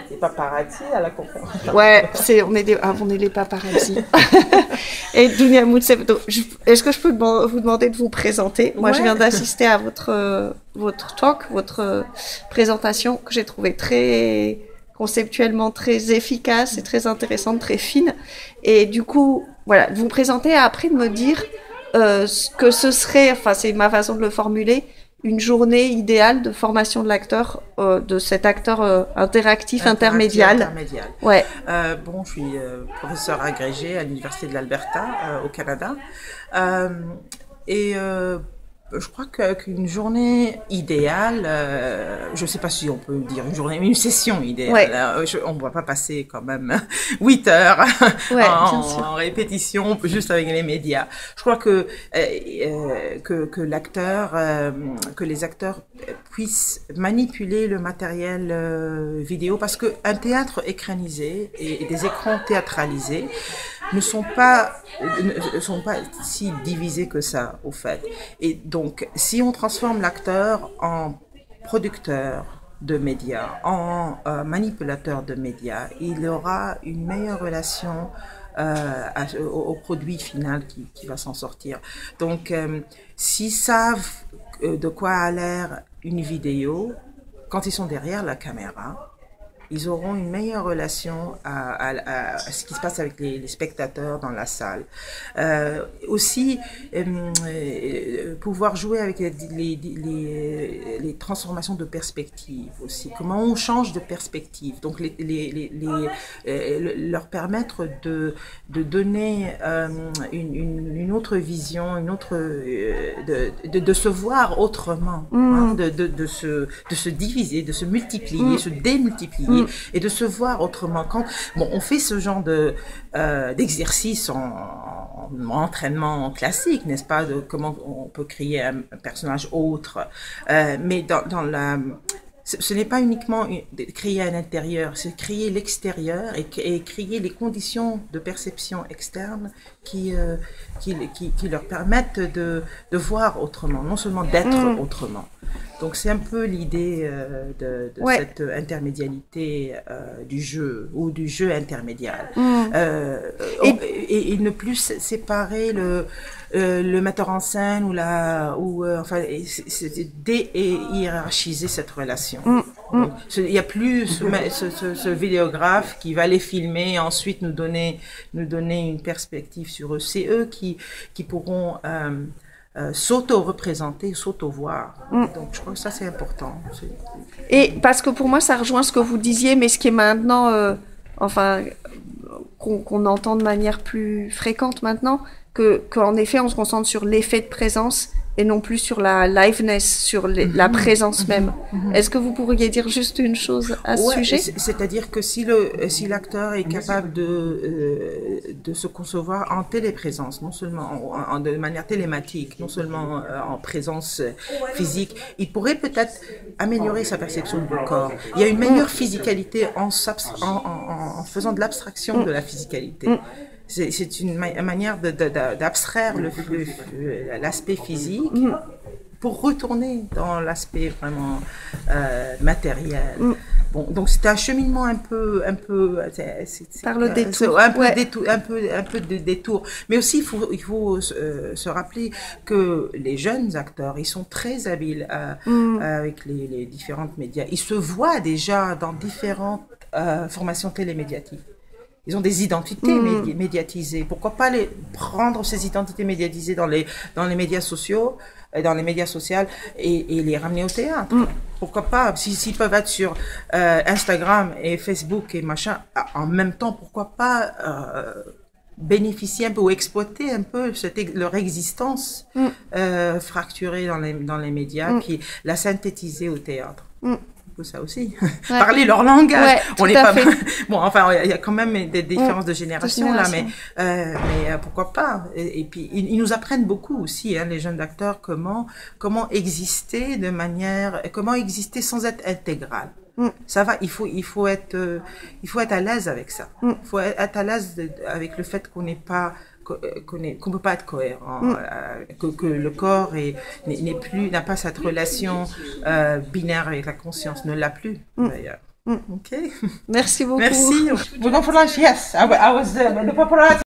des paparazzi à la conférence. Ouais, on est les paparazzi. Et Dounia Moutseb, est-ce que je peux vous demander de vous présenter? Moi, je viens d'assister à votre talk, votre présentation que j'ai trouvée très conceptuellement très efficace et très intéressante, très fine. Et du coup, voilà, de vous présenter et après de me dire que ce serait, enfin, c'est ma façon de le formuler, une journée idéale de formation de l'acteur, de cet acteur interactif intermédial. Ouais. Bon, je suis professeur agrégé à l'Université de l'Alberta au Canada. Je crois qu'une journée idéale, je ne sais pas si on peut dire une journée, mais une session idéale. Ouais. On ne va pas passer quand même 8 heures en répétition juste avec les médias. Je crois que les acteurs puissent manipuler le matériel vidéo parce qu'un théâtre écranisé et des écrans théâtralisés ne sont pas si divisés que ça, au fait. Et donc, si on transforme l'acteur en producteur de médias, en manipulateur de médias, il aura une meilleure relation au produit final qui va s'en sortir. Donc, s'ils savent de quoi a l'air une vidéo, quand ils sont derrière la caméra, ils auront une meilleure relation à ce qui se passe avec les spectateurs dans la salle. Aussi, pouvoir jouer avec les transformations de perspective aussi. Comment on change de perspective. Donc, leur permettre de donner une autre vision, de se voir autrement, hein, de se diviser, de se multiplier, se démultiplier. Et de se voir autrement. Quand on fait ce genre d'exercice en entraînement classique, n'est-ce pas, de comment on peut créer un personnage autre, mais ce n'est pas uniquement créer à l'intérieur, c'est créer l'extérieur et créer les conditions de perception externe qui leur permettent de voir autrement, non seulement d'être autrement. Donc c'est un peu l'idée de cette intermédialité du jeu ou du jeu intermédial. Et ne plus séparer le metteur en scène enfin déhiérarchiser cette relation. Donc, il n'y a plus ce vidéographe qui va les filmer et ensuite nous donner une perspective sur eux. C'est eux qui pourront s'auto-représenter, s'auto-voir. Donc je crois que ça c'est important. Et parce que pour moi ça rejoint ce que vous disiez, mais ce qui est maintenant, qu'on entend de manière plus fréquente maintenant, qu'en effet on se concentre sur l'effet de présence et non plus sur la liveness, sur la présence même. Est-ce que vous pourriez dire juste une chose à ce sujet? C'est-à-dire que si l'acteur est capable de se concevoir en téléprésence, non seulement de manière télématique, non seulement en présence physique, il pourrait peut-être améliorer sa perception du corps. Il y a une meilleure physicalité en faisant de l'abstraction de la physicalité. C'est une manière d'abstraire l'aspect physique pour retourner dans l'aspect vraiment matériel. Bon, donc c'est un cheminement un peu par le détour, un peu de détour. Mais aussi il faut se rappeler que les jeunes acteurs, ils sont très habiles avec les différentes médias. Ils se voient déjà dans différentes formations télémédiatiques. Ils ont des identités médiatisées. Pourquoi pas prendre ces identités médiatisées dans les médias sociaux, dans les médias sociaux et les ramener au théâtre? Pourquoi pas? S'ils peuvent être sur Instagram et Facebook et machin, en même temps, pourquoi pas bénéficier un peu ou exploiter un peu leur existence fracturée dans les médias, puis la synthétiser au théâtre. Ça aussi, parler leur langage. On n'est pas bon. Enfin, il y a quand même des différences de génération là, mais pourquoi pas? Et puis ils nous apprennent beaucoup aussi, hein, les jeunes acteurs, comment exister comment exister sans être intégral. Ça va, il faut être à l'aise avec ça. Il faut être à l'aise avec le fait qu'on n'est pas qu'on peut pas être cohérent, que le corps n'a pas cette relation binaire avec la conscience, ne l'a plus d'ailleurs. Ok. Merci beaucoup. Merci. We're going for lunch. Yes, I was the paparazzi.